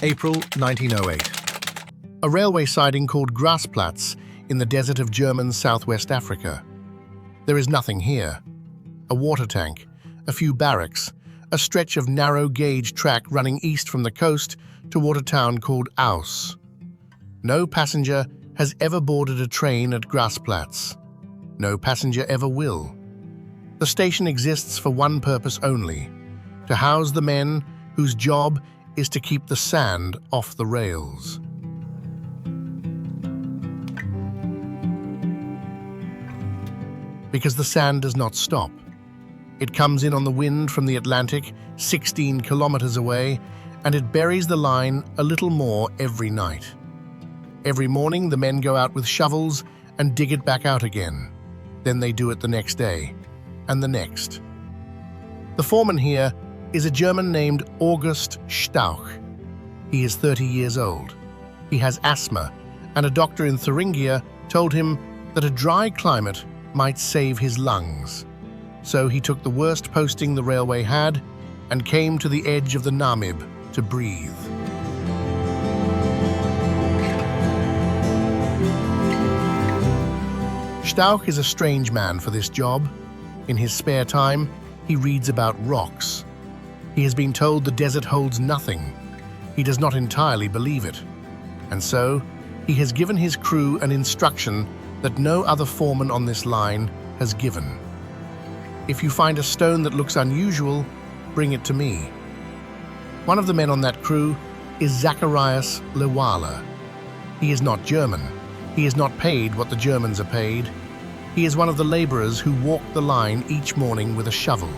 April 1908. A railway siding called Graasplatz in the desert of German southwest Africa. There is nothing here. A water tank, a few barracks, a stretch of narrow-gauge track running east from the coast toward a town called Aus. No passenger has ever boarded a train at Graasplatz. No passenger ever will. The station exists for one purpose only: to house the men whose job is to keep the sand off the rails. Because the sand does not stop. It comes in on the wind from the Atlantic, 16 kilometers away, and it buries the line a little more every night. Every morning, the men go out with shovels and dig it back out again. Then they do it the next day, and the next. The foreman here is a German named August Stauch. He is 30 years old. He has asthma, and a doctor in Thuringia told him that a dry climate might save his lungs. So he took the worst posting the railway had and came to the edge of the Namib to breathe. Stauch is a strange man for this job. In his spare time, he reads about rocks. He has been told the desert holds nothing. He does not entirely believe it. And so, he has given his crew an instruction that no other foreman on this line has given. If you find a stone that looks unusual, bring it to me. One of the men on that crew is Zacharias Lewala. He is not German. He is not paid what the Germans are paid. He is one of the laborers who walk the line each morning with a shovel.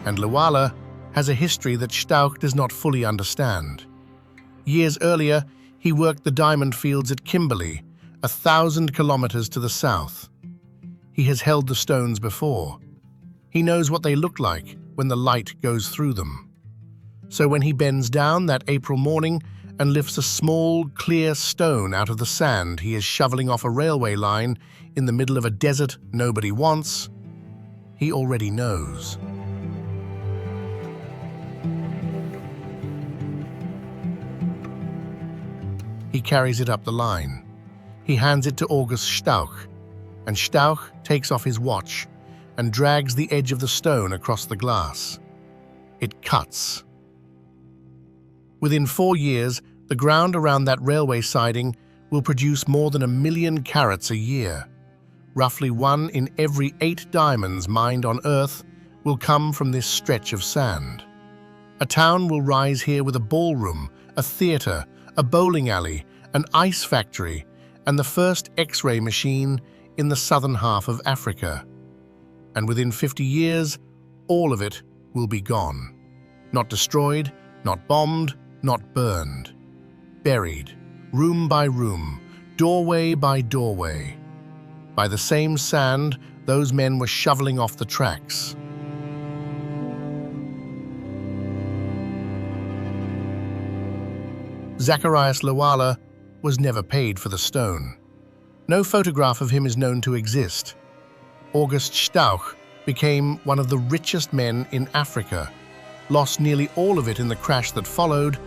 And Lewala has a history that Stauch does not fully understand. Years earlier, he worked the diamond fields at Kimberley, 1,000 kilometers to the south. He has held the stones before. He knows what they look like when the light goes through them. So when he bends down that April morning and lifts a small, clear stone out of the sand he is shoveling off a railway line in the middle of a desert nobody wants, he already knows. He carries it up the line. He hands it to August Stauch, and Stauch takes off his watch and drags the edge of the stone across the glass. It cuts. Within 4 years, the ground around that railway siding will produce more than 1 million carats a year. Roughly 1 in every 8 diamonds mined on Earth will come from this stretch of sand. A town will rise here with a ballroom, a theater, a bowling alley, an ice factory, and the first X-ray machine in the southern half of Africa. And within 50 years, all of it will be gone. Not destroyed, not bombed, not burned. Buried, room by room, doorway by doorway. By the same sand those men were shoveling off the tracks. Zacharias Lewala was never paid for the stone. No photograph of him is known to exist. August Stauch became one of the richest men in Africa, lost nearly all of it in the crash that followed,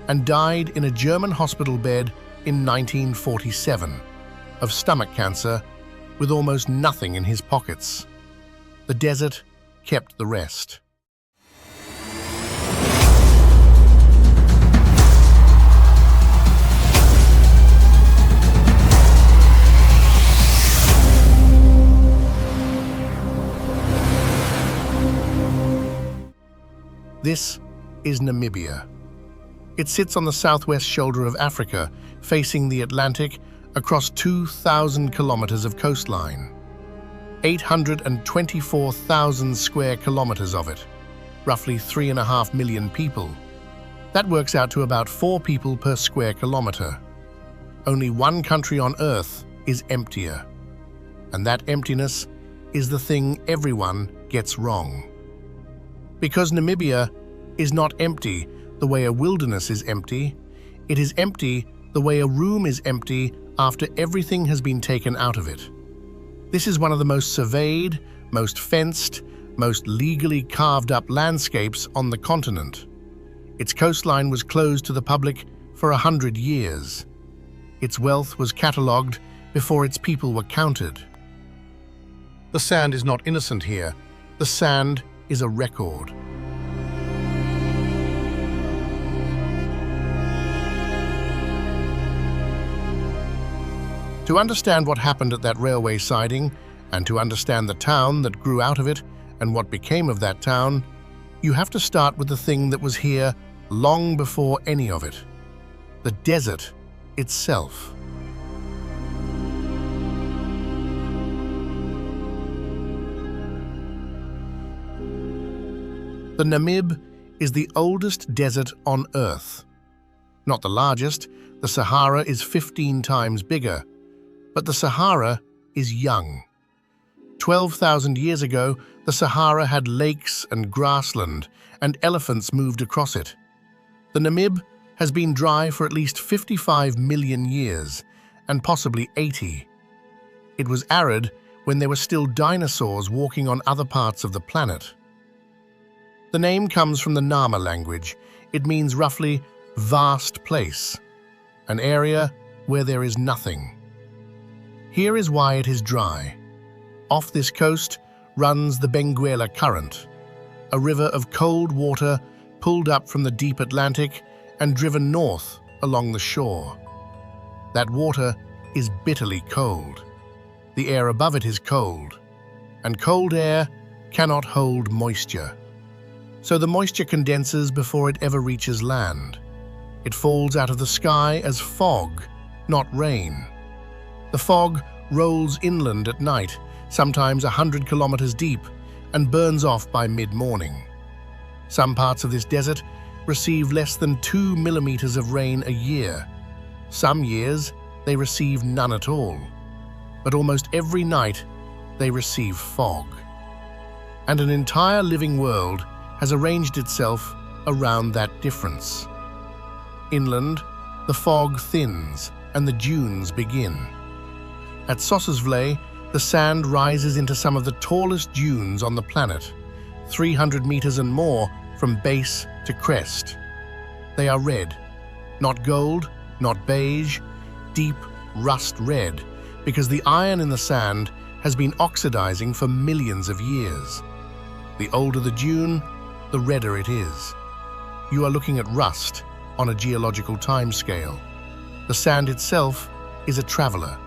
and died in a German hospital bed in 1947 of stomach cancer with almost nothing in his pockets. The desert kept the rest. This is Namibia. It sits on the southwest shoulder of Africa, facing the Atlantic across 2,000 kilometers of coastline. 824,000 square kilometers of it, roughly 3.5 million people. That works out to about 4 people per square kilometer. Only one country on Earth is emptier. And that emptiness is the thing everyone gets wrong. Because Namibia is not empty the way a wilderness is empty, it is empty the way a room is empty after everything has been taken out of it. This is one of the most surveyed, most fenced, most legally carved up landscapes on the continent. Its coastline was closed to the public for 100 years. Its wealth was catalogued before its people were counted. The sand is not innocent here. The sand is a record. To understand what happened at that railway siding, and to understand the town that grew out of it and what became of that town, you have to start with the thing that was here long before any of it: the desert itself. The Namib is the oldest desert on Earth. Not the largest, the Sahara is 15 times bigger, but the Sahara is young. 12,000 years ago, the Sahara had lakes and grassland, and elephants moved across it. The Namib has been dry for at least 55 million years, and possibly 80. It was arid when there were still dinosaurs walking on other parts of the planet. The name comes from the Nama language. It means roughly vast place, an area where there is nothing. Here is why it is dry. Off this coast runs the Benguela Current, a river of cold water pulled up from the deep Atlantic and driven north along the shore. That water is bitterly cold. The air above it is cold, and cold air cannot hold moisture. So the moisture condenses before it ever reaches land. It falls out of the sky as fog, not rain. The fog rolls inland at night, sometimes 100 kilometers deep, and burns off by mid-morning. Some parts of this desert receive less than 2 millimeters of rain a year. Some years they receive none at all. But almost every night they receive fog. And an entire living world has arranged itself around that difference. Inland, the fog thins and the dunes begin. At Sossusvlei, the sand rises into some of the tallest dunes on the planet, 300 meters and more from base to crest. They are red, not gold, not beige, deep rust red, because the iron in the sand has been oxidizing for millions of years. The older the dune, the redder it is. You are looking at rust on a geological timescale. The sand itself is a traveler.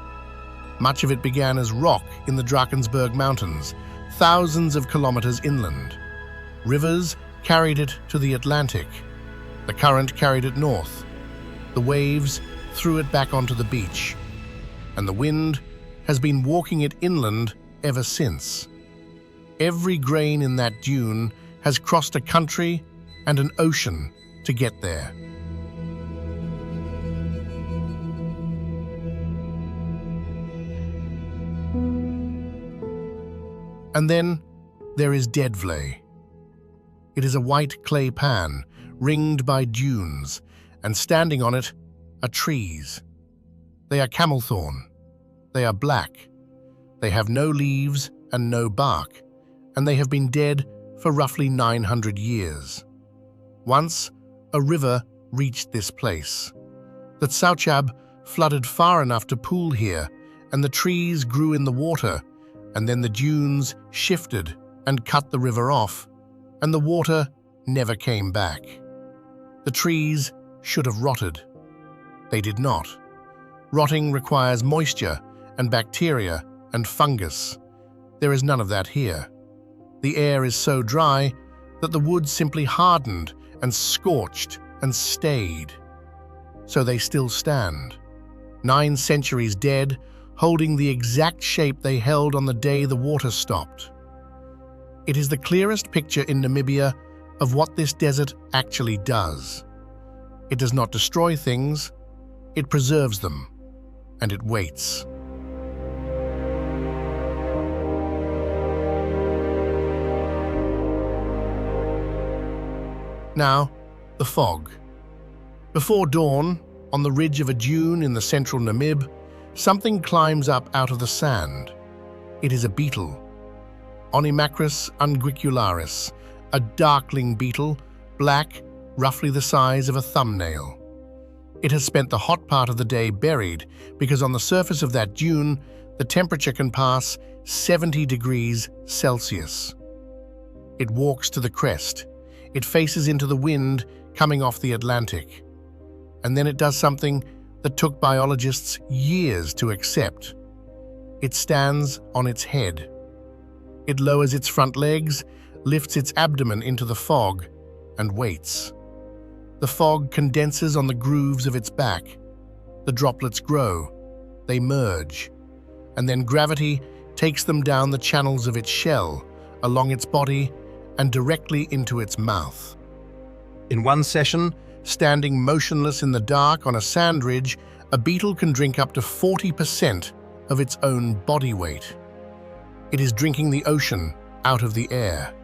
Much of it began as rock in the Drakensberg Mountains, thousands of kilometers inland. Rivers carried it to the Atlantic. The current carried it north. The waves threw it back onto the beach. And the wind has been walking it inland ever since. Every grain in that dune has crossed a country and an ocean to get there. And then there is Deadvlei. It is a white clay pan ringed by dunes, and standing on it are trees. They are camelthorn. They are black. They have no leaves and no bark, and they have been dead for roughly 900 years. Once, a river reached this place. The Tsauchab flooded far enough to pool here, and the trees grew in the water, and then the dunes shifted and cut the river off, and the water never came back. The trees should have rotted. They did not. Rotting requires moisture and bacteria and fungus. There is none of that here. The air is so dry that the wood simply hardened and scorched and stayed. So they still stand, 9 centuries dead, holding the exact shape they held on the day the water stopped. It is the clearest picture in Namibia of what this desert actually does. It does not destroy things, it preserves them, and it waits. Now, the fog. Before dawn, on the ridge of a dune in the central Namib, something climbs up out of the sand. It is a beetle. Onimacris unguicularis, a darkling beetle, black, roughly the size of a thumbnail. It has spent the hot part of the day buried because on the surface of that dune, the temperature can pass 70 degrees Celsius. It walks to the crest. It faces into the wind coming off the Atlantic. And then it does something that took biologists years to accept. It stands on its head. It lowers its front legs, lifts its abdomen into the fog, and waits. The fog condenses on the grooves of its back. The droplets grow, they merge, and then gravity takes them down the channels of its shell, along its body, and directly into its mouth. In one session, standing motionless in the dark on a sand ridge, a beetle can drink up to 40% of its own body weight. It is drinking the ocean out of the air.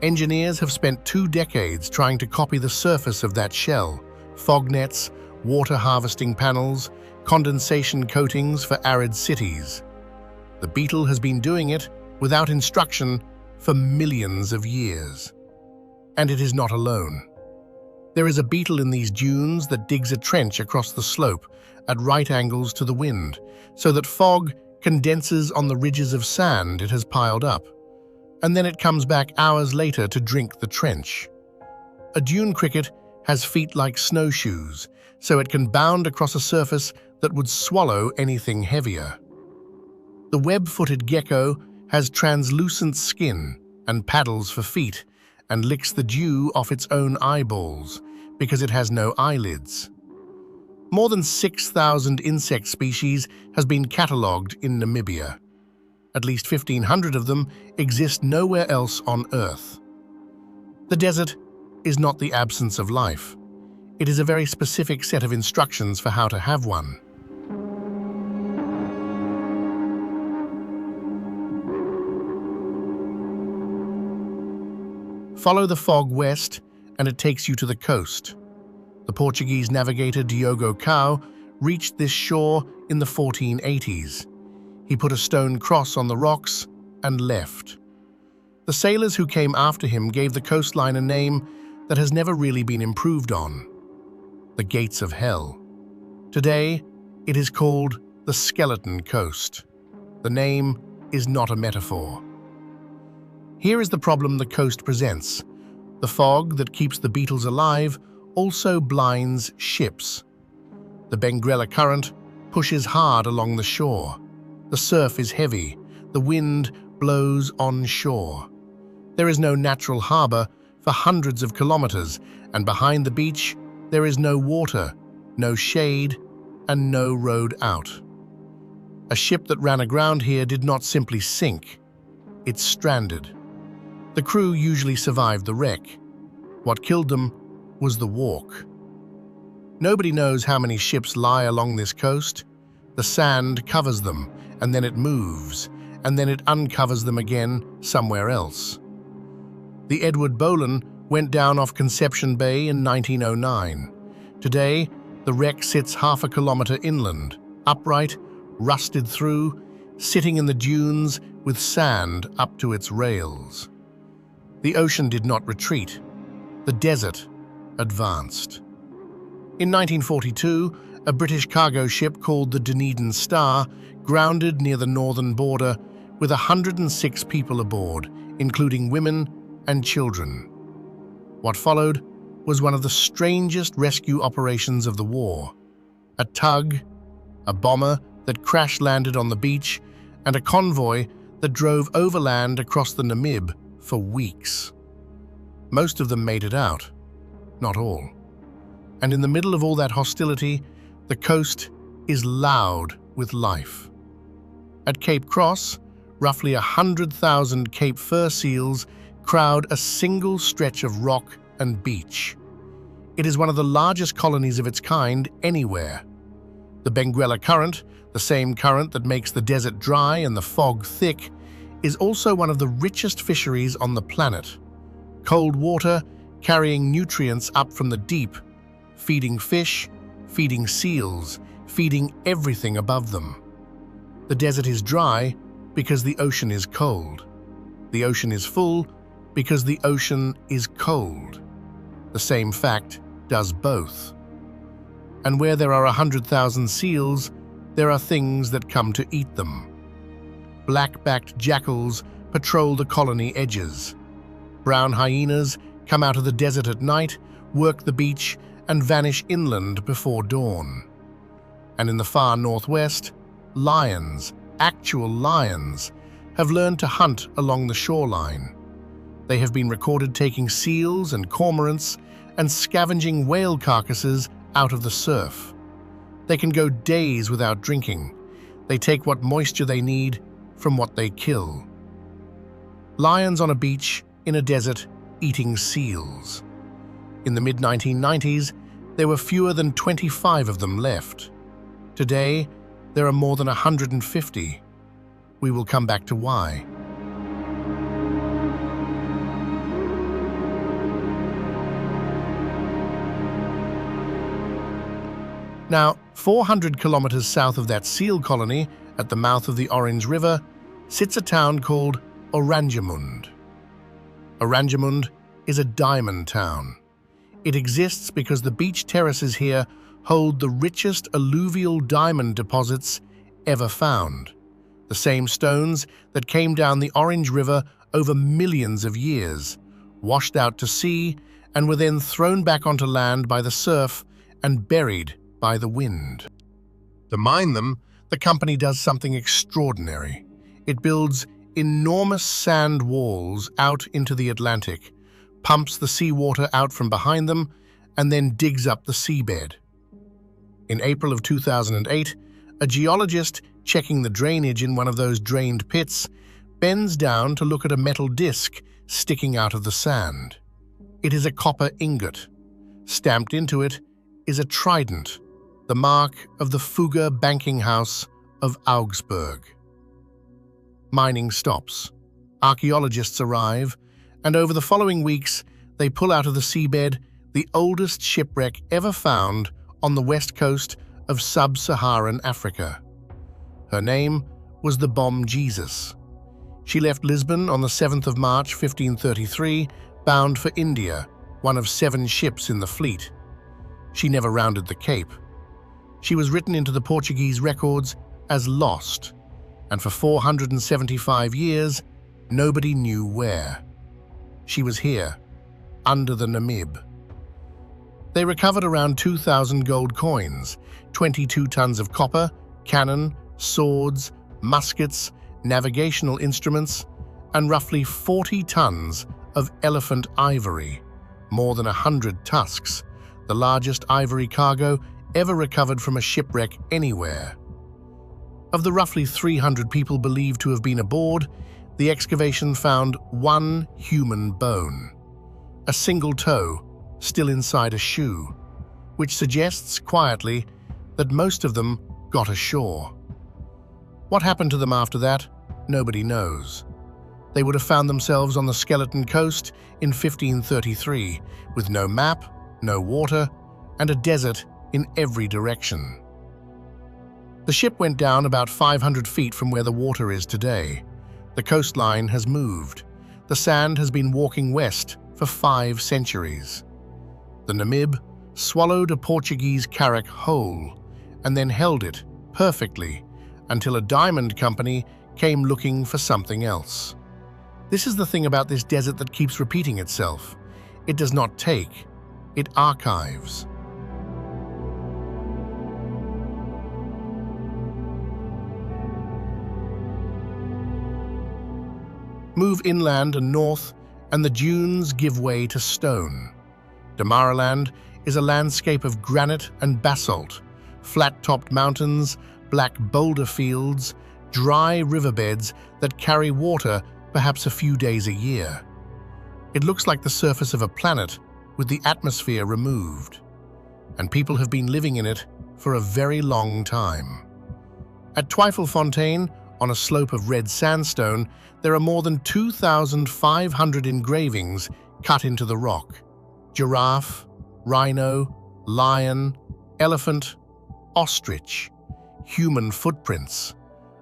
Engineers have spent 2 decades trying to copy the surface of that shell: fog nets, water harvesting panels, condensation coatings for arid cities. The beetle has been doing it without instruction for millions of years. And it is not alone. There is a beetle in these dunes that digs a trench across the slope at right angles to the wind, so that fog condenses on the ridges of sand it has piled up, and then it comes back hours later to drink the trench. A dune cricket has feet like snowshoes, so it can bound across a surface that would swallow anything heavier. The web-footed gecko has translucent skin and paddles for feet and licks the dew off its own eyeballs because it has no eyelids. More than 6,000 insect species has been catalogued in Namibia. At least 1,500 of them exist nowhere else on Earth. The desert is not the absence of life. It is a very specific set of instructions for how to have one. Follow the fog west, and it takes you to the coast. The Portuguese navigator Diogo Cao reached this shore in the 1480s. He put a stone cross on the rocks and left. The sailors who came after him gave the coastline a name that has never really been improved on: the Gates of Hell. Today, it is called the Skeleton Coast. The name is not a metaphor. Here is the problem the coast presents. The fog that keeps the beetles alive also blinds ships. The Benguela current pushes hard along the shore. The surf is heavy. The wind blows onshore. There is no natural harbor for hundreds of kilometers, and behind the beach, there is no water, no shade, and no road out. A ship that ran aground here did not simply sink. It stranded. The crew usually survived the wreck. What killed them was the walk. Nobody knows how many ships lie along this coast. The sand covers them, and then it moves, and then it uncovers them again somewhere else. The Edward Bolen went down off Conception Bay in 1909. Today, the wreck sits half a kilometre inland, upright, rusted through, sitting in the dunes with sand up to its rails. The ocean did not retreat. The desert advanced. In 1942, a British cargo ship called the Dunedin Star grounded near the northern border with 106 people aboard, including women and children. What followed was one of the strangest rescue operations of the war. A tug, a bomber that crash-landed on the beach, and a convoy that drove overland across the Namib for weeks. Most of them made it out, not all. And in the middle of all that hostility, the coast is loud with life. At Cape Cross, roughly 100,000 Cape fur seals crowd a single stretch of rock and beach. It is one of the largest colonies of its kind anywhere. The Benguela current, the same current that makes the desert dry and the fog thick, is also one of the richest fisheries on the planet. Cold water carrying nutrients up from the deep, feeding fish, feeding seals, feeding everything above them. The desert is dry because the ocean is cold. The ocean is full because the ocean is cold. The same fact does both. And where there are 100,000 seals, there are things that come to eat them. Black-backed jackals patrol the colony edges. Brown hyenas come out of the desert at night, work the beach, and vanish inland before dawn. And in the far northwest, lions, actual lions, have learned to hunt along the shoreline. They have been recorded taking seals and cormorants and scavenging whale carcasses out of the surf. They can go days without drinking. They take what moisture they need from what they kill. Lions on a beach in a desert eating seals. In the mid-1990s, there were fewer than 25 of them left. Today, there are more than 150. We will come back to why. Now, 400 kilometers south of that seal colony, at the mouth of the Orange River, sits a town called Oranjemund. Oranjemund is a diamond town. It exists because the beach terraces here hold the richest alluvial diamond deposits ever found. The same stones that came down the Orange River over millions of years, washed out to sea, and were then thrown back onto land by the surf and buried by the wind. To mine them, the company does something extraordinary. It builds enormous sand walls out into the Atlantic, pumps the seawater out from behind them, and then digs up the seabed. In April of 2008, a geologist checking the drainage in one of those drained pits bends down to look at a metal disc sticking out of the sand. It is a copper ingot. Stamped into it is a trident, the mark of the Fugger banking house of Augsburg. Mining stops. Archaeologists arrive, and over the following weeks, they pull out of the seabed the oldest shipwreck ever found on the west coast of sub-Saharan Africa. Her name was the Bomb Jesus. She left Lisbon on the 7th of March 1533, bound for India, one of 7 ships in the fleet. She never rounded the Cape. She was written into the Portuguese records as lost, and for 475 years, nobody knew where. She was here, under the Namib. They recovered around 2,000 gold coins, 22 tons of copper, cannon, swords, muskets, navigational instruments, and roughly 40 tons of elephant ivory, more than 100 tusks, the largest ivory cargo ever recovered from a shipwreck anywhere. Of the roughly 300 people believed to have been aboard, the excavation found 1 human bone, a single toe still inside a shoe, which suggests quietly that most of them got ashore. What happened to them after that, nobody knows. They would have found themselves on the Skeleton Coast in 1533, with no map, no water, and a desert in every direction. The ship went down about 500 feet from where the water is today. The coastline has moved. The sand has been walking west for 5 centuries. The Namib swallowed a Portuguese carrack whole and then held it perfectly until a diamond company came looking for something else. This is the thing about this desert that keeps repeating itself. It does not take, it archives. Move inland and north, and the dunes give way to stone. Damaraland is a landscape of granite and basalt, flat-topped mountains, black boulder fields, dry riverbeds that carry water perhaps a few days a year. It looks like the surface of a planet with the atmosphere removed, and people have been living in it for a very long time. At Twyfelfontein, on a slope of red sandstone, there are more than 2,500 engravings cut into the rock. Giraffe, rhino, lion, elephant, ostrich, human footprints,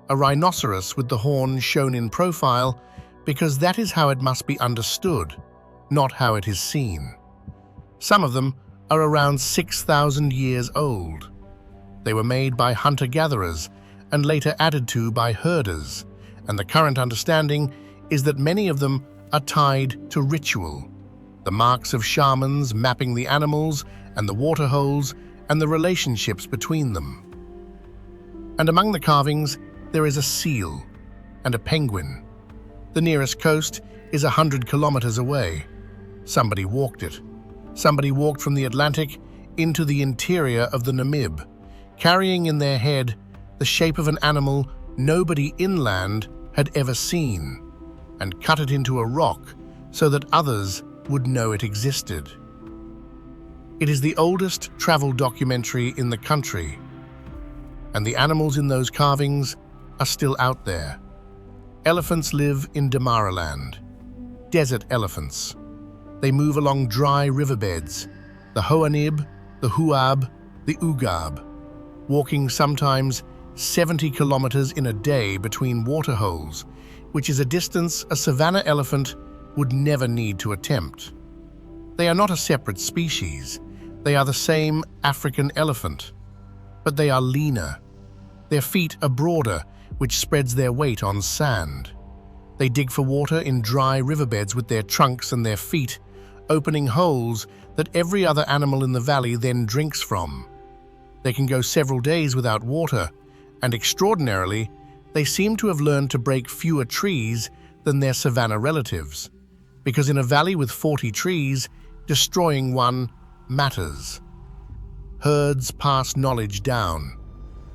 a rhinoceros with the horn shown in profile because that is how it must be understood, not how it is seen. Some of them are around 6,000 years old. They were made by hunter-gatherers and later added to by herders, and the current understanding is that many of them are tied to ritual, the marks of shamans mapping the animals and the water holes and the relationships between them. And among the carvings, there is a seal and a penguin. The nearest coast is 100 kilometers away. Somebody walked it. Somebody walked from the Atlantic into the interior of the Namib, carrying in their head the shape of an animal nobody inland had ever seen, and cut it into a rock so that others would know it existed. It is the oldest travel documentary in the country, and the animals in those carvings are still out there. Elephants live in Damaraland, desert elephants. They move along dry riverbeds, the Hoanib, the Huab, the Ugab, walking sometimes 70 kilometers in a day between waterholes, which is a distance a savanna elephant would never need to attempt. They are not a separate species. They are the same African elephant, but they are leaner. Their feet are broader, which spreads their weight on sand. They dig for water in dry riverbeds with their trunks and their feet, opening holes that every other animal in the valley then drinks from. They can go several days without water, and extraordinarily, they seem to have learned to break fewer trees than their savanna relatives, because in a valley with 40 trees, destroying one matters. Herds pass knowledge down.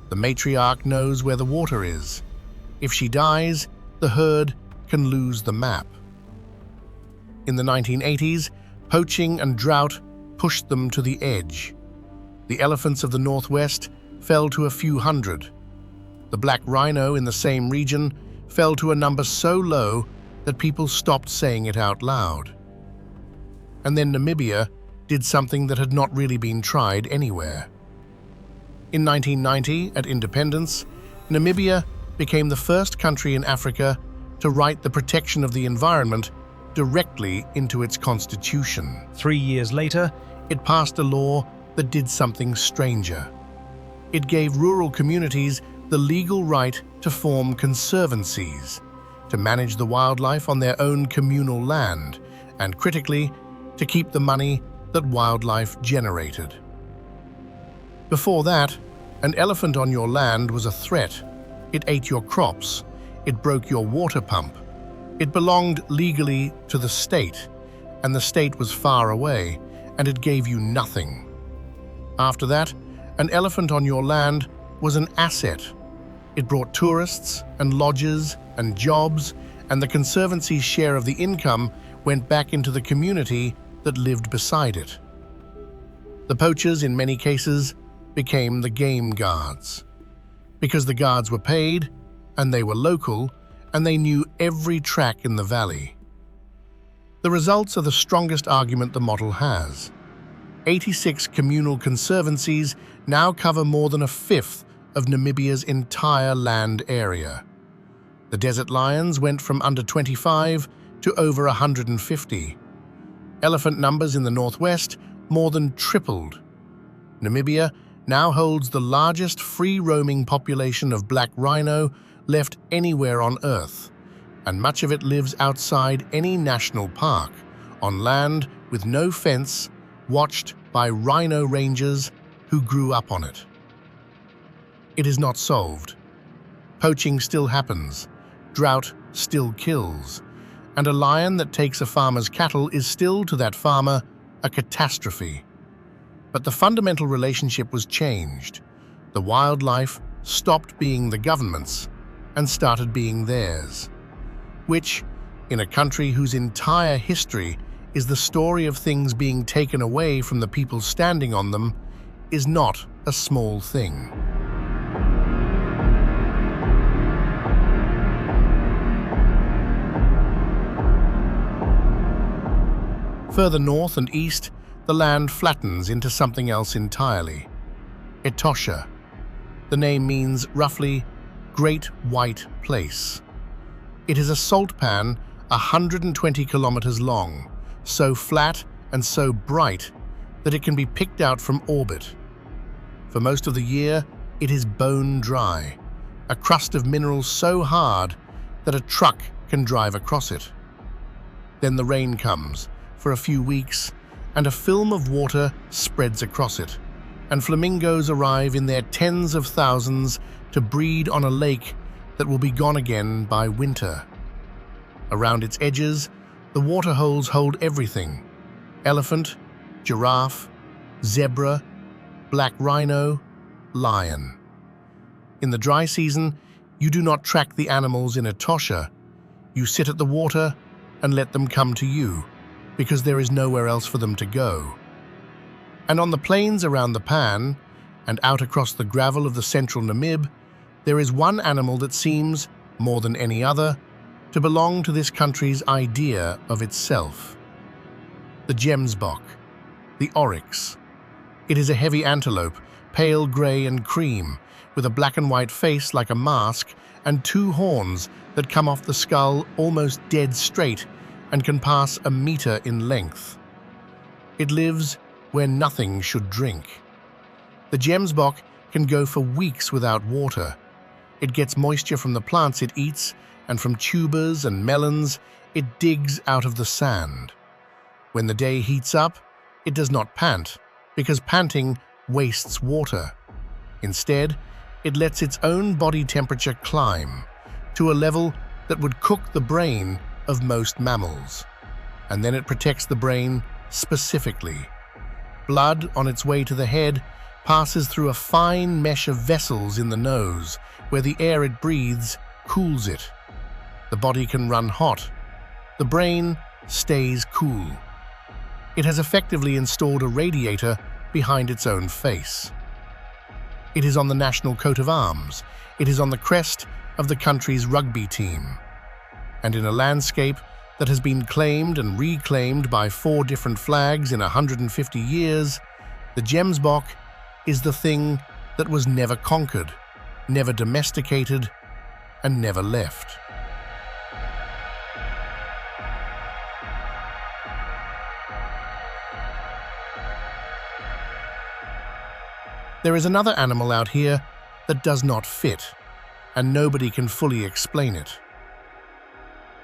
The matriarch knows where the water is. If she dies, the herd can lose the map. In the 1980s, poaching and drought pushed them to the edge. The elephants of the Northwest fell to a few hundred. The black rhino in the same region fell to a number so low that people stopped saying it out loud. And then Namibia did something that had not really been tried anywhere. In 1990, at independence, Namibia became the first country in Africa to write the protection of the environment directly into its constitution. 3 years later, It passed a law that did something stranger. It gave rural communities the legal right to form conservancies, to manage the wildlife on their own communal land, and critically, to keep the money that wildlife generated. Before that, an elephant on your land was a threat. It ate your crops. It broke your water pump. It belonged legally to the state, and the state was far away, and it gave you nothing. After that, an elephant on your land was an asset. It brought tourists and lodges and jobs, and the conservancy's share of the income went back into the community that lived beside it. The poachers, in many cases, became the game guards, because the guards were paid, and they were local, and they knew every track in the valley. The results are the strongest argument the model has. 86 communal conservancies now cover more than a fifth of Namibia's entire land area. The desert lions went from under 25 to over 150. Elephant numbers in the northwest more than tripled. Namibia now holds the largest free-roaming population of black rhino left anywhere on Earth, and much of it lives outside any national park, on land with no fence, watched by rhino rangers who grew up on it. It is not solved. Poaching still happens, drought still kills, and a lion that takes a farmer's cattle is still, to that farmer, a catastrophe. But the fundamental relationship was changed. The wildlife stopped being the government's and started being theirs, which, in a country whose entire history is the story of things being taken away from the people standing on them, is not a small thing. Further north and east, the land flattens into something else entirely. Etosha. The name means roughly Great White Place. It is a salt pan 120 kilometers long, so flat and so bright that it can be picked out from orbit. For most of the year, it is bone dry, a crust of minerals so hard that a truck can drive across it. Then the rain comes for a few weeks, and a film of water spreads across it, and flamingos arrive in their tens of thousands to breed on a lake that will be gone again by winter. Around its edges, the waterholes hold everything: elephant, giraffe, zebra, black rhino, lion. In the dry season, you do not track the animals in Etosha. You sit at the water and let them come to you, because there is nowhere else for them to go. And on the plains around the Pan, and out across the gravel of the central Namib, there is one animal that seems, more than any other, to belong to this country's idea of itself. The gemsbok, the oryx. It is a heavy antelope, pale grey and cream, with a black and white face like a mask and two horns that come off the skull almost dead straight and can pass a meter in length. It lives where nothing should drink. The gemsbok can go for weeks without water. It gets moisture from the plants it eats, and from tubers and melons it digs out of the sand. When the day heats up, it does not pant, because panting wastes water. Instead, it lets its own body temperature climb to a level that would cook the brain of most mammals. And then it protects the brain specifically. Blood on its way to the head passes through a fine mesh of vessels in the nose, where the air it breathes cools it. The body can run hot. The brain stays cool. It has effectively installed a radiator behind its own face. It is on the national coat of arms. It is on the crest of the country's rugby team. And in a landscape that has been claimed and reclaimed by 4 different flags in 150 years, the gemsbok is the thing that was never conquered, never domesticated, and never left. There is another animal out here that does not fit, and nobody can fully explain it.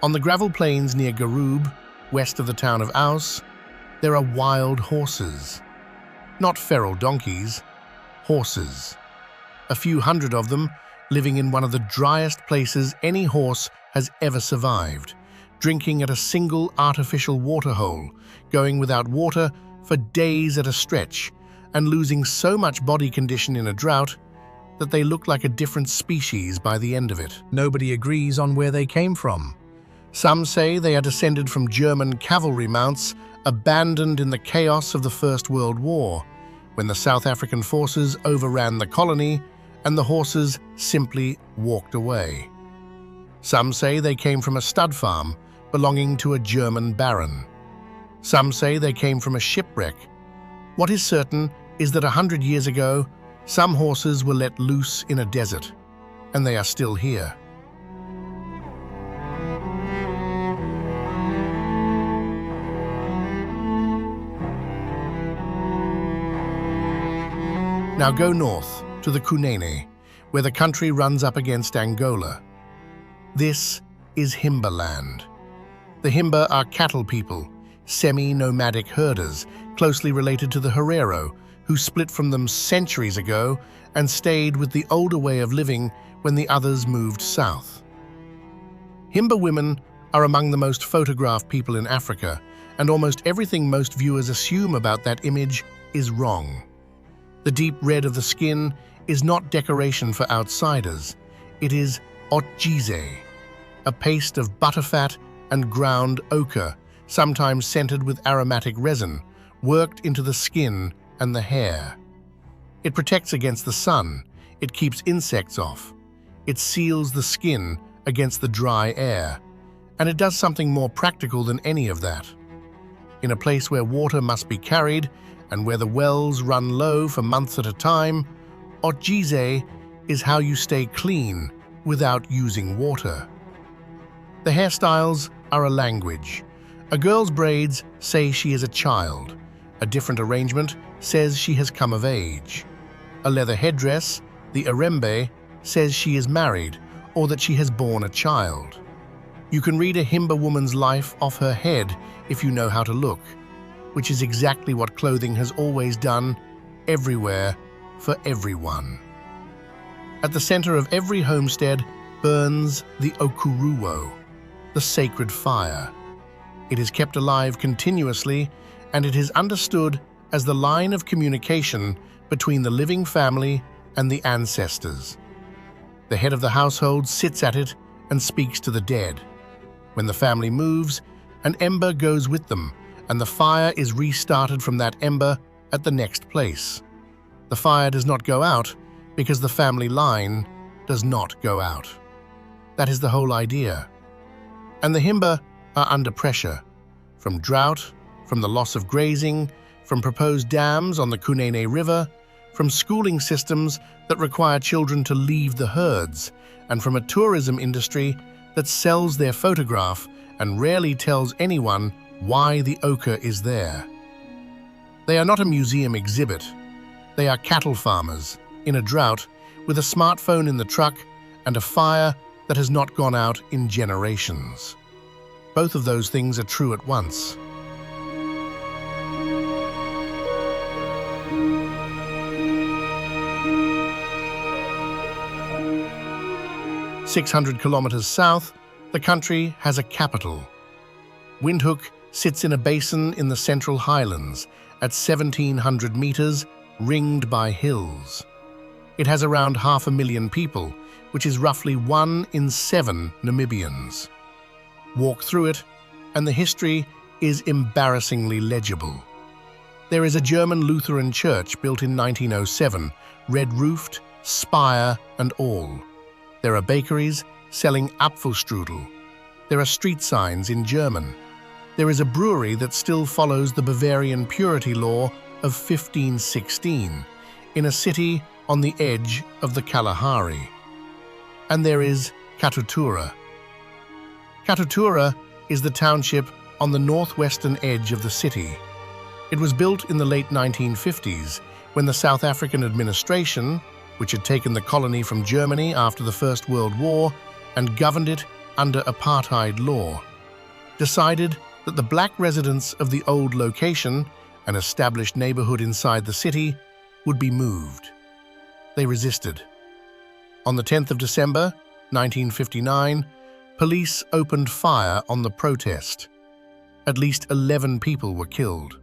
On the gravel plains near Garub, west of the town of Aus, there are wild horses. Not feral donkeys, horses. A few hundred of them living in one of the driest places any horse has ever survived, drinking at a single artificial waterhole, going without water for days at a stretch, and losing so much body condition in a drought that they look like a different species by the end of it. Nobody agrees on where they came from. Some say they are descended from German cavalry mounts abandoned in the chaos of the First World War, when the South African forces overran the colony and the horses simply walked away. Some say they came from a stud farm belonging to a German baron. Some say they came from a shipwreck. What is certain is that 100 years ago, some horses were let loose in a desert, and they are still here. Now go north to the Kunene, where the country runs up against Angola. This is Himba land. The Himba are cattle people, semi-nomadic herders, closely related to the Herero, who split from them centuries ago and stayed with the older way of living when the others moved south. Himba women are among the most photographed people in Africa, and almost everything most viewers assume about that image is wrong. The deep red of the skin is not decoration for outsiders. It is otjize, a paste of butterfat and ground ochre, sometimes scented with aromatic resin, worked into the skin and the hair. It protects against the sun, it keeps insects off, it seals the skin against the dry air, and it does something more practical than any of that. In a place where water must be carried and where the wells run low for months at a time, otjize is how you stay clean without using water. The hairstyles are a language. A girl's braids say she is a child. A different arrangement says she has come of age. A leather headdress, the arembe, says she is married or that she has borne a child. You can read a Himba woman's life off her head if you know how to look, which is exactly what clothing has always done, everywhere, for everyone. At the center of every homestead burns the okuruwo, the sacred fire. It is kept alive continuously, and it is understood as the line of communication between the living family and the ancestors. The head of the household sits at it and speaks to the dead. When the family moves, an ember goes with them, and the fire is restarted from that ember at the next place. The fire does not go out because the family line does not go out. That is the whole idea. And the Himba are under pressure, from drought, from the loss of grazing, from proposed dams on the Kunene River, from schooling systems that require children to leave the herds, and from a tourism industry that sells their photograph and rarely tells anyone why the ochre is there. They are not a museum exhibit. They are cattle farmers, in a drought, with a smartphone in the truck and a fire that has not gone out in generations. Both of those things are true at once. "600 kilometers south, the country has a capital. Windhoek sits in a basin in the Central Highlands at 1,700 meters, ringed by hills. It has around 500,000 people, which is roughly 1 in 7 Namibians. Walk through it, and the history is embarrassingly legible. There is a German Lutheran church built in 1907, red-roofed, spire and all. There are bakeries selling Apfelstrudel. There are street signs in German. There is a brewery that still follows the Bavarian purity law of 1516 in a city on the edge of the Kalahari. And there is Katutura. Katutura is the township on the northwestern edge of the city. It was built in the late 1950s when the South African administration, which had taken the colony from Germany after the First World War and governed it under apartheid law, decided that the black residents of the old location, an established neighborhood inside the city, would be moved. They resisted. On the 10th of December, 1959, police opened fire on the protest. At least 11 people were killed.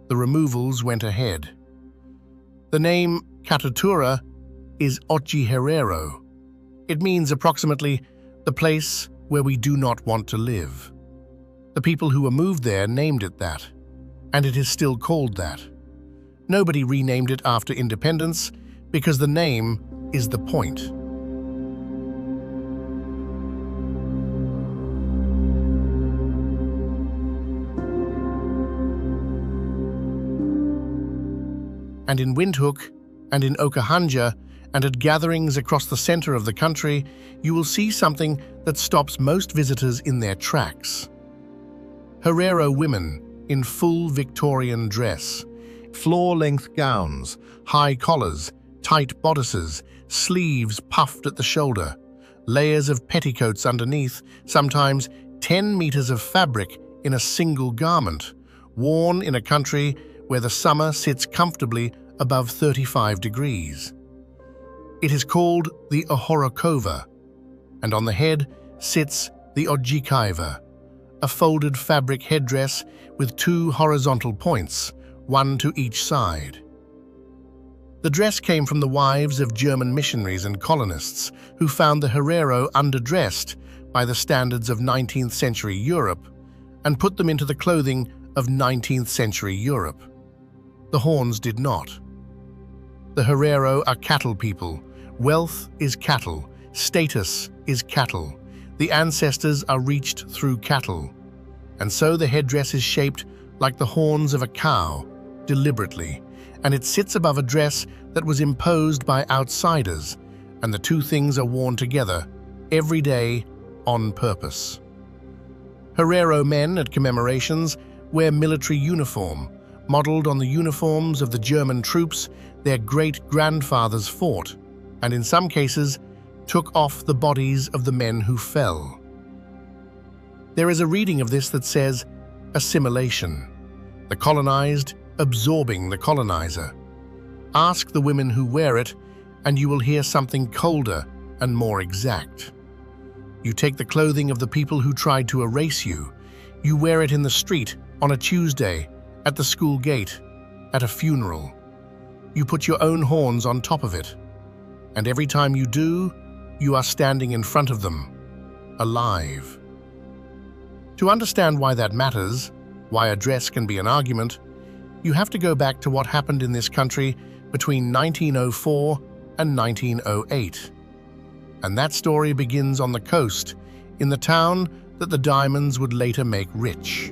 The removals went ahead. The name Katutura is Otjiherero. It means approximately the place where we do not want to live. The people who were moved there named it that, and it is still called that. Nobody renamed it after independence because the name is the point. And in Windhoek, and in Okahanja, and at gatherings across the center of the country, you will see something that stops most visitors in their tracks. Herero women in full Victorian dress, floor-length gowns, high collars, tight bodices, sleeves puffed at the shoulder, layers of petticoats underneath, sometimes 10 meters of fabric in a single garment, worn in a country where the summer sits comfortably above 35 degrees. It is called the Ahorokova, and on the head sits the Ojikaiva, a folded fabric headdress with 2 horizontal points, one to each side. The dress came from the wives of German missionaries and colonists who found the Herero underdressed by the standards of 19th century Europe and put them into the clothing of 19th century Europe. The Horns did not. The Herero are cattle people. Wealth is cattle. Status is cattle. The ancestors are reached through cattle. And so the headdress is shaped like the horns of a cow, deliberately, and it sits above a dress that was imposed by outsiders, and the two things are worn together, every day, on purpose. Herero men at commemorations wear military uniform, modeled on the uniforms of the German troops their great-grandfathers fought, and in some cases took off the bodies of the men who fell. There is a reading of this that says, assimilation, the colonized absorbing the colonizer. Ask the women who wear it, and you will hear something colder and more exact. You take the clothing of the people who tried to erase you. You wear it in the street, on a Tuesday, at the school gate, at a funeral. You put your own horns on top of it. And every time you do, you are standing in front of them, alive. To understand why that matters, why a dress can be an argument, you have to go back to what happened in this country between 1904 and 1908. And that story begins on the coast, in the town that the diamonds would later make rich.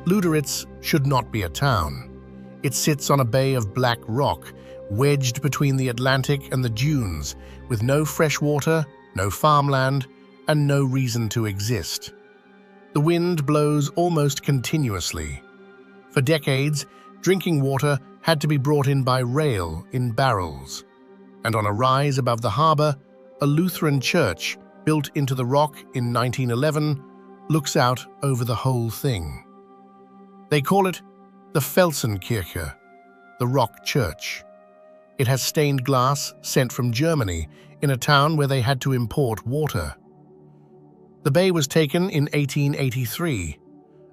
Lüderitz should not be a town. It sits on a bay of black rock, wedged between the Atlantic and the dunes, with no fresh water, no farmland, and no reason to exist. The wind blows almost continuously. For decades, drinking water had to be brought in by rail in barrels. And on a rise above the harbour, a Lutheran church, built into the rock in 1911, looks out over the whole thing. They call it the Felsenkirche, the Rock Church. It has stained glass sent from Germany in a town where they had to import water. The bay was taken in 1883.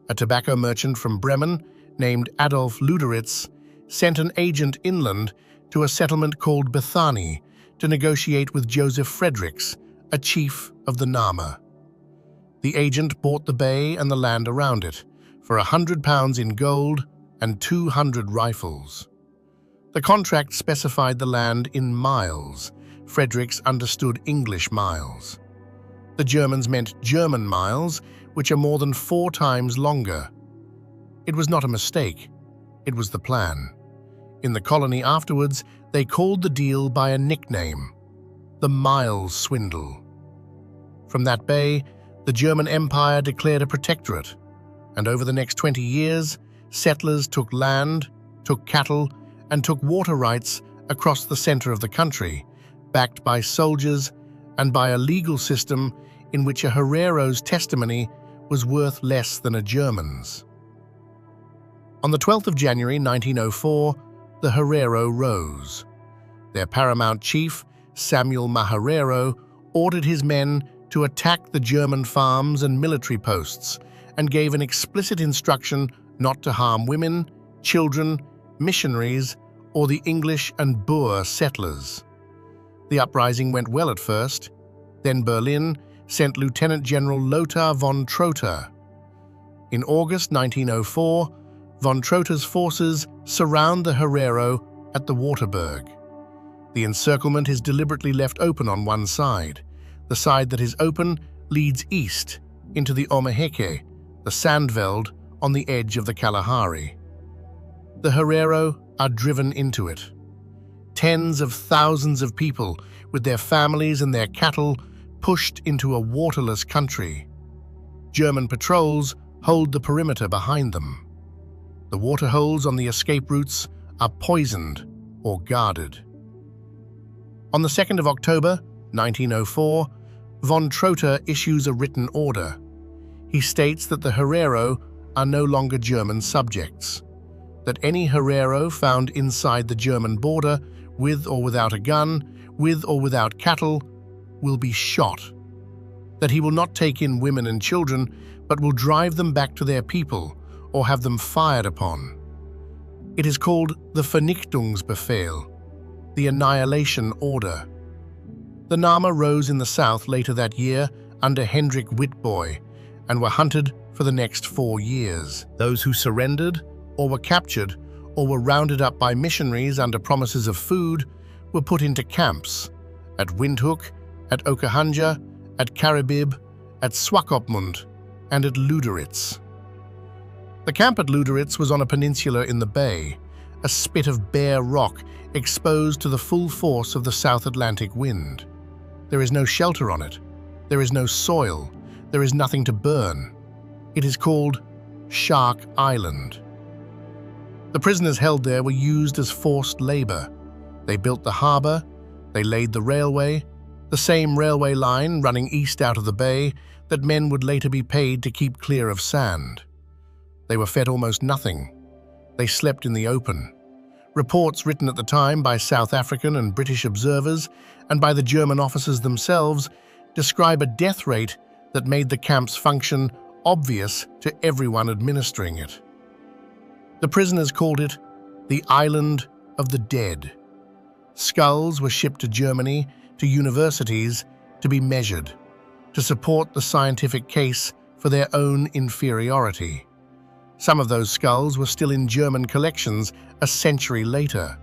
A tobacco merchant from Bremen named Adolf Lüderitz sent an agent inland to a settlement called Bethany to negotiate with Joseph Fredericks, a chief of the Nama. The agent bought the bay and the land around it for £100 in gold and 200 rifles. The contract specified the land in miles. Fredericks understood English miles. The Germans meant German miles, which are more than 4 times longer. It was not a mistake. It was the plan. In the colony afterwards, they called the deal by a nickname, the Miles Swindle. From that bay, the German Empire declared a protectorate, and over the next 20 years, settlers took land, took cattle, and took water rights across the center of the country, backed by soldiers and by a legal system in which a Herero's testimony was worth less than a German's. On the 12th of January 1904, the Herero rose. Their paramount chief, Samuel Maharero, ordered his men to attack the German farms and military posts and gave an explicit instruction not to harm women, children, missionaries, or the English and Boer settlers. The uprising went well at first. Then Berlin sent Lieutenant General Lothar von Trotha. In August 1904, von Trotha's forces surround the Herero at the Waterberg. The encirclement is deliberately left open on one side. The side that is open leads east into the Omaheke, the Sandveld on the edge of the Kalahari. The Herero are driven into it. Tens of thousands of people, with their families and their cattle, pushed into a waterless country. German patrols hold the perimeter behind them. The waterholes on the escape routes are poisoned or guarded. On the 2nd of October, 1904, von Trotha issues a written order. He states that the Herero are no longer German subjects, that any Herero found inside the German border, with or without a gun, with or without cattle, will be shot, that he will not take in women and children, but will drive them back to their people or have them fired upon. It is called the Vernichtungsbefehl, the Annihilation Order. The Nama rose in the south later that year under Hendrik Witbooi and were hunted for the next 4 years. Those who surrendered or were captured or were rounded up by missionaries under promises of food were put into camps at Windhoek, at Okahanja, at Karibib, at Swakopmund, and at Lüderitz. The camp at Lüderitz was on a peninsula in the bay, a spit of bare rock exposed to the full force of the South Atlantic wind. There is no shelter on it. There is no soil. There is nothing to burn. It is called Shark Island. The prisoners held there were used as forced labor. They built the harbor, they laid the railway, the same railway line running east out of the bay that men would later be paid to keep clear of sand. They were fed almost nothing. They slept in the open. Reports written at the time by South African and British observers and by the German officers themselves describe a death rate that made the camp's function obvious to everyone administering it. The prisoners called it the Island of the Dead. Skulls were shipped to Germany, to universities, to be measured, to support the scientific case for their own inferiority. Some of those skulls were still in German collections a century later.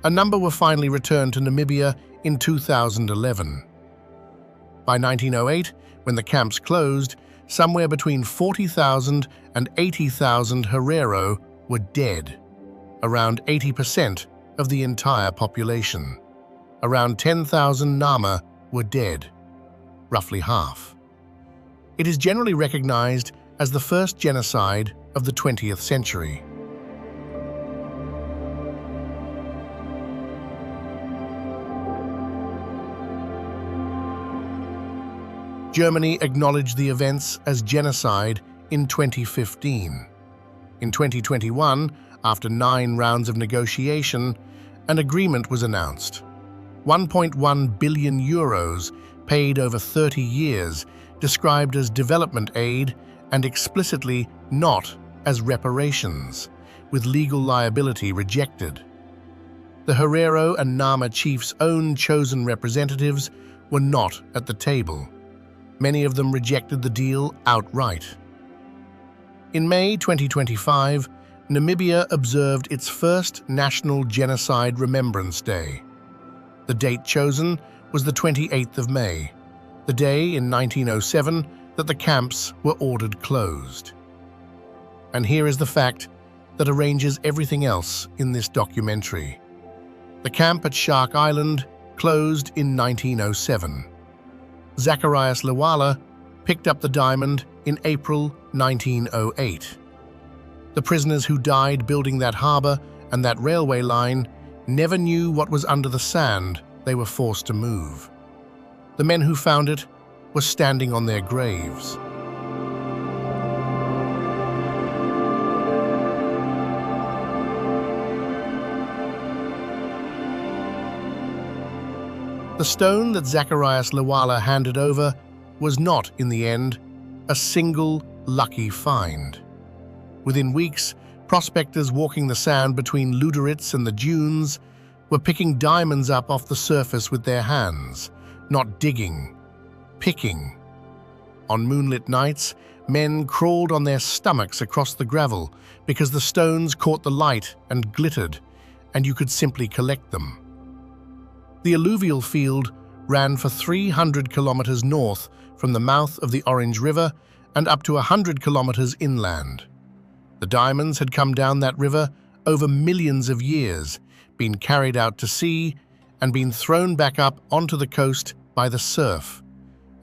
A number were finally returned to Namibia in 2011. By 1908, when the camps closed, somewhere between 40,000 and 80,000 Herero were dead, around 80% of the entire population. Around 10,000 Nama were dead, roughly half. It is generally recognized as the first genocide of the 20th century. Germany acknowledged the events as genocide in 2015. In 2021, after 9 rounds of negotiation, an agreement was announced. 1.1 billion euros paid over 30 years, described as development aid and explicitly not as reparations, with legal liability rejected. The Herero and Nama chiefs' own chosen representatives were not at the table. Many of them rejected the deal outright. In May 2025, Namibia observed its first National Genocide Remembrance Day. The date chosen was the 28th of May, the day in 1907 that the camps were ordered closed. And here is the fact that arranges everything else in this documentary. The camp at Shark Island closed in 1907. Zacharias Lewala picked up the diamond in April 1908. The prisoners who died building that harbor and that railway line never knew what was under the sand they were forced to move. The men who found it were standing on their graves. The stone that Zacharias Lewala handed over was not, in the end, a single lucky find. Within weeks, prospectors walking the sand between Luderitz and the dunes were picking diamonds up off the surface with their hands, not digging, picking. On moonlit nights, men crawled on their stomachs across the gravel because the stones caught the light and glittered, and you could simply collect them. The alluvial field ran for 300 kilometers north from the mouth of the Orange River and up to 100 kilometers inland. The diamonds had come down that river over millions of years, been carried out to sea, and been thrown back up onto the coast by the surf,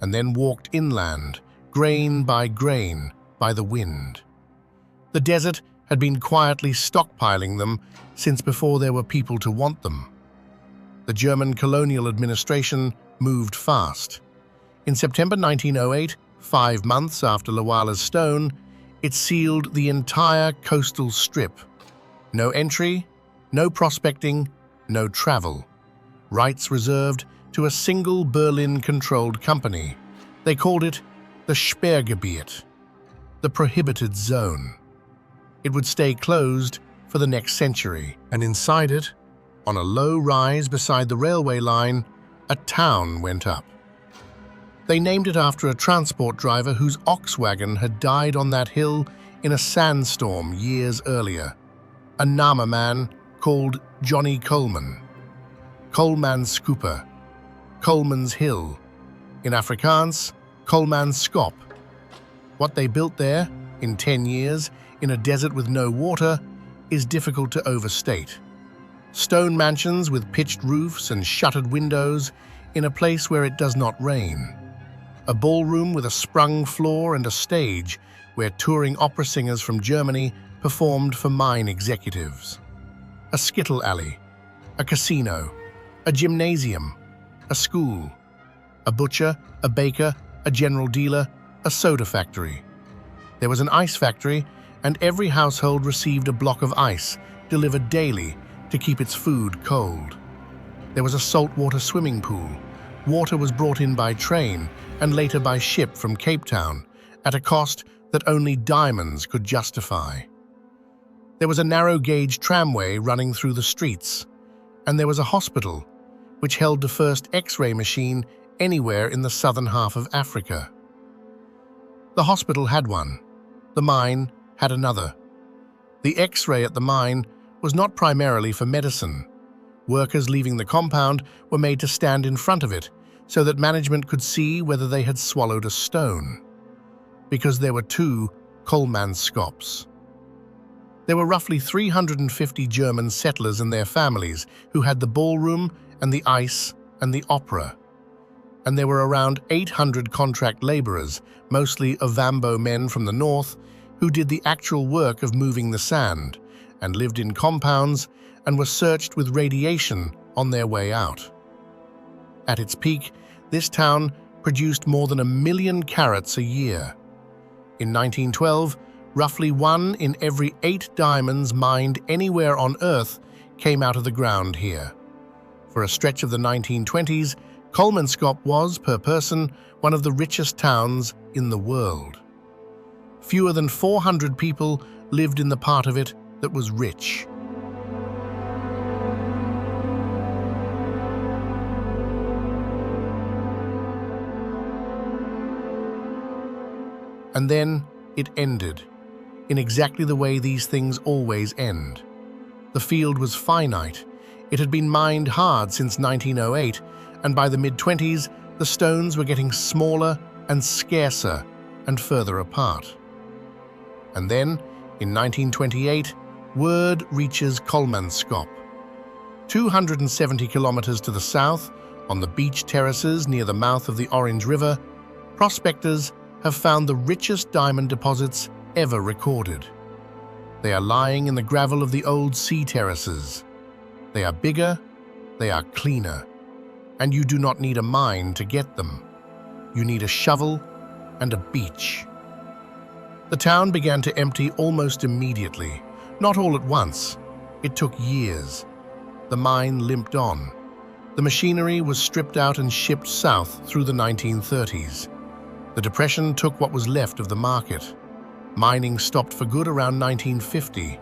and then walked inland, grain by grain, by the wind. The desert had been quietly stockpiling them since before there were people to want them. The German colonial administration moved fast. In September 1908, 5 months after Lewala's stone, it sealed the entire coastal strip. No entry, no prospecting, no travel. Rights reserved to a single Berlin-controlled company. They called it the Sperrgebiet, the prohibited zone. It would stay closed for the next century, and inside it, on a low rise beside the railway line, a town went up. They named it after a transport driver whose ox wagon had died on that hill in a sandstorm years earlier, a Nama man called Johnny Coleman. Coleman's Scooper, Coleman's Hill, in Afrikaans, Coleman's Skop. What they built there, in 10 years, in a desert with no water, is difficult to overstate. Stone mansions with pitched roofs and shuttered windows in a place where it does not rain. A ballroom with a sprung floor and a stage where touring opera singers from Germany performed for mine executives. A skittle alley, a casino, a gymnasium, a school, a butcher, a baker, a general dealer, a soda factory. There was an ice factory, and every household received a block of ice delivered daily to keep its food cold. There was a saltwater swimming pool. Water was brought in by train and later by ship from Cape Town at a cost that only diamonds could justify. There was a narrow-gauge tramway running through the streets, and there was a hospital which held the first X-ray machine anywhere in the southern half of Africa. The hospital had one. The mine had another. The X-ray at the mine was not primarily for medicine. Workers leaving the compound were made to stand in front of it so that management could see whether they had swallowed a stone, because there were 2 koolmanscops. There were roughly 350 German settlers and their families who had the ballroom and the ice and the opera. And there were around 800 contract laborers, mostly Ovambo men from the north, who did the actual work of moving the sand and lived in compounds and were searched with radiation on their way out. At its peak, this town produced more than 1 million carats a year. In 1912, roughly 1 in every 8 diamonds mined anywhere on Earth came out of the ground here. For a stretch of the 1920s, Kolmanskop was, per person, one of the richest towns in the world. Fewer than 400 people lived in the part of it that was rich. And then it ended, in exactly the way these things always end. The field was finite. It had been mined hard since 1908, and by the mid-20s, the stones were getting smaller and scarcer and further apart. And then, in 1928, word reaches Kolmanskop. 270 kilometers to the south, on the beach terraces near the mouth of the Orange River, prospectors have found the richest diamond deposits ever recorded. They are lying in the gravel of the old sea terraces. They are bigger, they are cleaner, and you do not need a mine to get them. You need a shovel and a beach. The town began to empty almost immediately, not all at once. It took years. The mine limped on. The machinery was stripped out and shipped south through the 1930s. The Depression took what was left of the market. Mining stopped for good around 1950,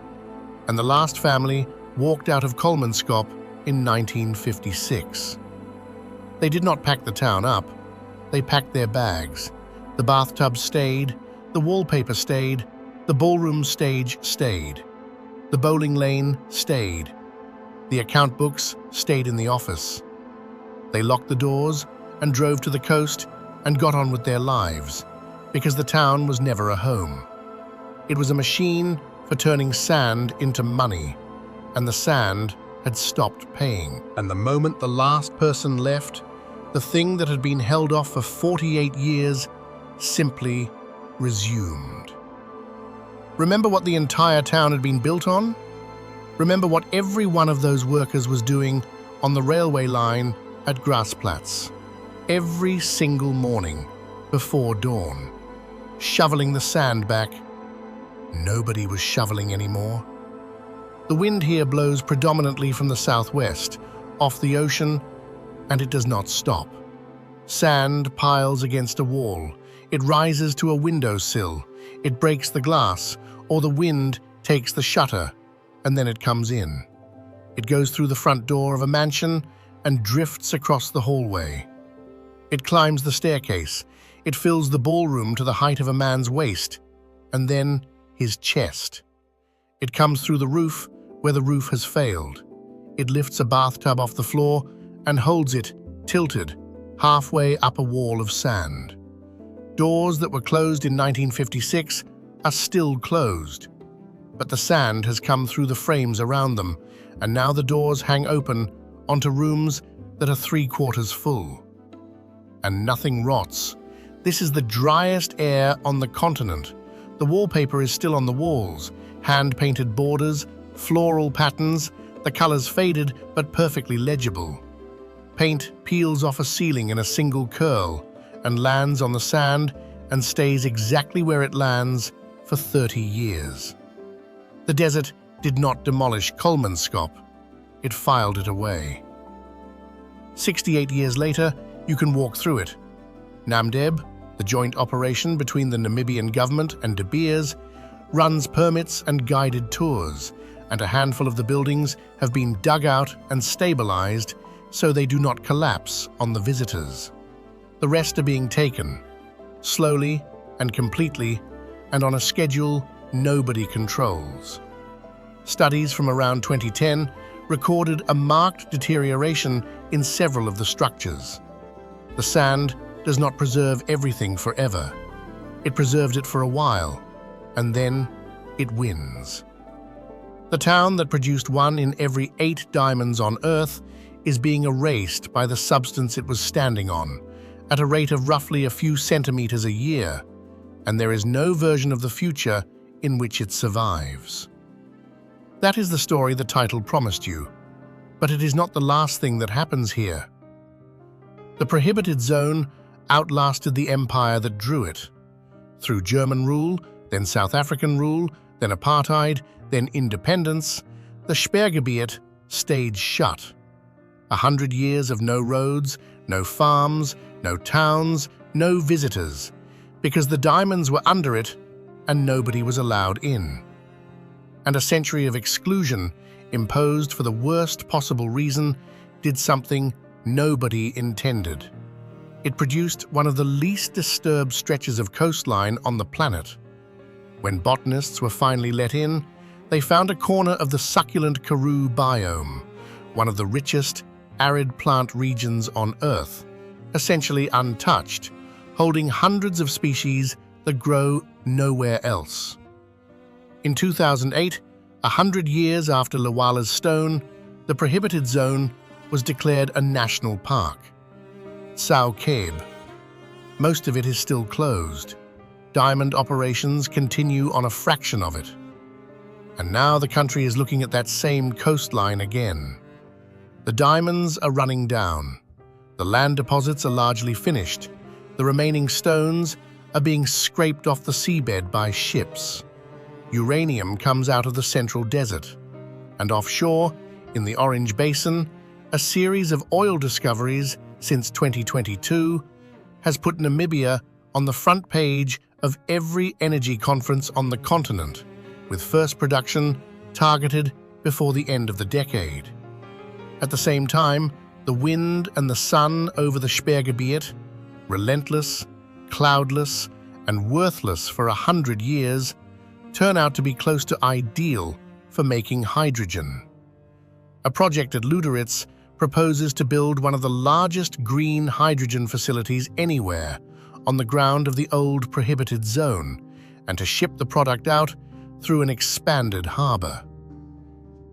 and the last family walked out of Kolmanskop in 1956. They did not pack the town up. They packed their bags. The bathtub stayed, the wallpaper stayed, the ballroom stage stayed. The bowling lane stayed. The account books stayed in the office. They locked the doors and drove to the coast and got on with their lives, because the town was never a home. It was a machine for turning sand into money, and the sand had stopped paying. And the moment the last person left, the thing that had been held off for 48 years simply resumed. Remember what the entire town had been built on? Remember what every one of those workers was doing on the railway line at Grassplatz, every single morning before dawn, shoveling the sand back. Nobody was shoveling anymore. The wind here blows predominantly from the southwest, off the ocean, and it does not stop. Sand piles against a wall. It rises to a windowsill. It breaks the glass, or the wind takes the shutter, and then it comes in. It goes through the front door of a mansion and drifts across the hallway. It climbs the staircase. It fills the ballroom to the height of a man's waist, and then his chest. It comes through the roof where the roof has failed. It lifts a bathtub off the floor and holds it tilted halfway up a wall of sand. Doors that were closed in 1956 are still closed. but the sand has come through the frames around them, and now the doors hang open onto rooms that are 3/4 full. And nothing rots. This is the driest air on the continent. The wallpaper is still on the walls, hand-painted borders, floral patterns, the colors faded but perfectly legible. Paint peels off a ceiling in a single curl and lands on the sand and stays exactly where it lands for 30 years. The desert did not demolish Kolmanskop, it filed it away. 68 years later, you can walk through it. Namib, the joint operation between the Namibian government and De Beers, runs permits and guided tours, and a handful of the buildings have been dug out and stabilized so they do not collapse on the visitors. The rest are being taken, slowly and completely, and on a schedule nobody controls. Studies from around 2010 recorded a marked deterioration in several of the structures. The sand does not preserve everything forever. It preserved it for a while, and then it wins. The town that produced 1 in every 8 diamonds on Earth is being erased by the substance it was standing on, at a rate of roughly a few centimeters a year, and there is no version of the future in which it survives. That is the story the title promised you, but it is not the last thing that happens here. The prohibited zone outlasted the empire that drew it. Through German rule, then South African rule, then apartheid, then independence, the Sperrgebiet stayed shut. 100 years of no roads, no farms, no towns, no visitors, because the diamonds were under it and nobody was allowed in. And a century of exclusion, imposed for the worst possible reason, did something nobody intended. It produced one of the least disturbed stretches of coastline on the planet. When botanists were finally let in, they found a corner of the succulent Karoo biome, one of the richest, arid plant regions on Earth, essentially untouched, holding hundreds of species that grow nowhere else. In 2008, 100 years after Lawala's stone, the prohibited zone was declared a national park. Sao Cabe. Most of it is still closed. Diamond operations continue on a fraction of it. And now the country is looking at that same coastline again. The diamonds are running down. The land deposits are largely finished. The remaining stones are being scraped off the seabed by ships. Uranium comes out of the central desert. And offshore, in the Orange Basin, a series of oil discoveries since 2022 has put Namibia on the front page of every energy conference on the continent, with first production targeted before the end of the decade. At the same time, the wind and the sun over the Sperrgebiet, relentless, cloudless, and worthless for 100 years, turn out to be close to ideal for making hydrogen. A project at Luderitz proposes to build one of the largest green hydrogen facilities anywhere on the ground of the old prohibited zone, and to ship the product out through an expanded harbour.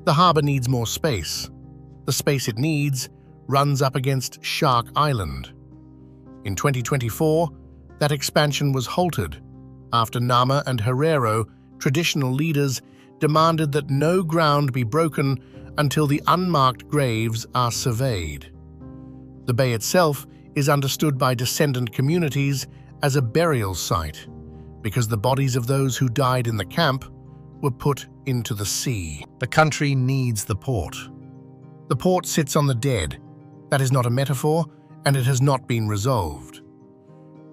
The harbour needs more space. The space it needs runs up against Shark Island. In 2024, that expansion was halted after Nama and Herero, traditional leaders, demanded that no ground be broken until the unmarked graves are surveyed. The bay itself is understood by descendant communities as a burial site because the bodies of those who died in the camp were put into the sea. The country needs the port. The port sits on the dead. That is not a metaphor, and it has not been resolved.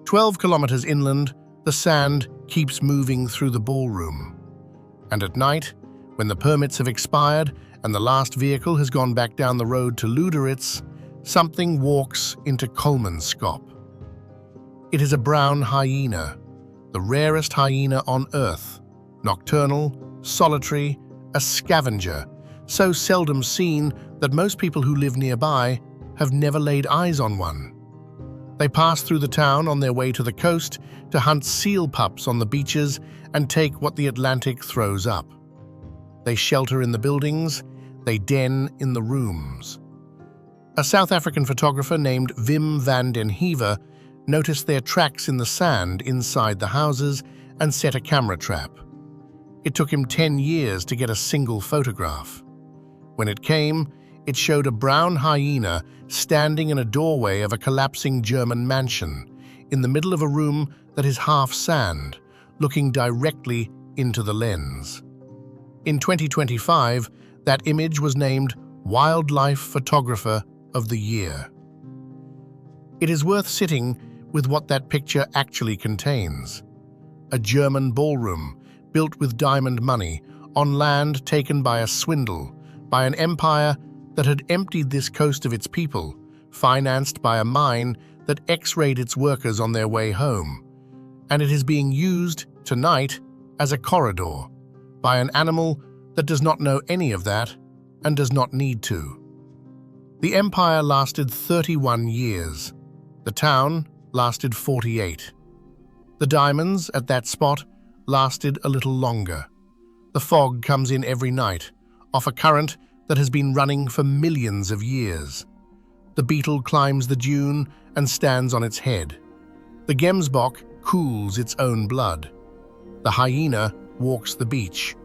12 kilometers inland, the sand keeps moving through the ballroom. And at night, when the permits have expired and the last vehicle has gone back down the road to Luderitz, something walks into Kolmanskop. It is a brown hyena, the rarest hyena on Earth, nocturnal, solitary, a scavenger, so seldom seen that most people who live nearby have never laid eyes on one. They pass through the town on their way to the coast to hunt seal pups on the beaches and take what the Atlantic throws up. They shelter in the buildings, they den in the rooms. A South African photographer named Wim van den Heever noticed their tracks in the sand inside the houses and set a camera trap. It took him 10 years to get a single photograph. When it came, it showed a brown hyena standing in a doorway of a collapsing German mansion, in the middle of a room that is half sand, looking directly into the lens. In 2025, that image was named Wildlife Photographer of the Year. It is worth sitting with what that picture actually contains. A German ballroom built with diamond money on land taken by a swindle, by an empire that had emptied this coast of its people, financed by a mine that X-rayed its workers on their way home. And it is being used tonight as a corridor by an animal that does not know any of that and does not need to. The empire lasted 31 years. The town lasted 48. The diamonds at that spot lasted a little longer. The fog comes in every night, off a current that has been running for millions of years. The beetle climbs the dune and stands on its head. The gemsbok cools its own blood. The hyena walks the beach.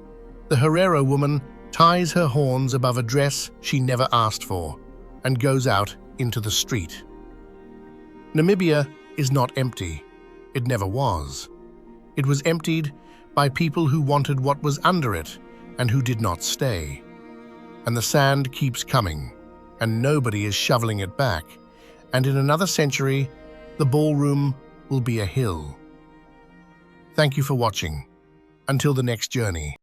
The Herero woman ties her horns above a dress she never asked for and goes out into the street. Namibia is not empty. It never was. It was emptied by people who wanted what was under it and who did not stay. And the sand keeps coming, and nobody is shoveling it back. And in another century, the ballroom will be a hill. Thank you for watching. Until the next journey.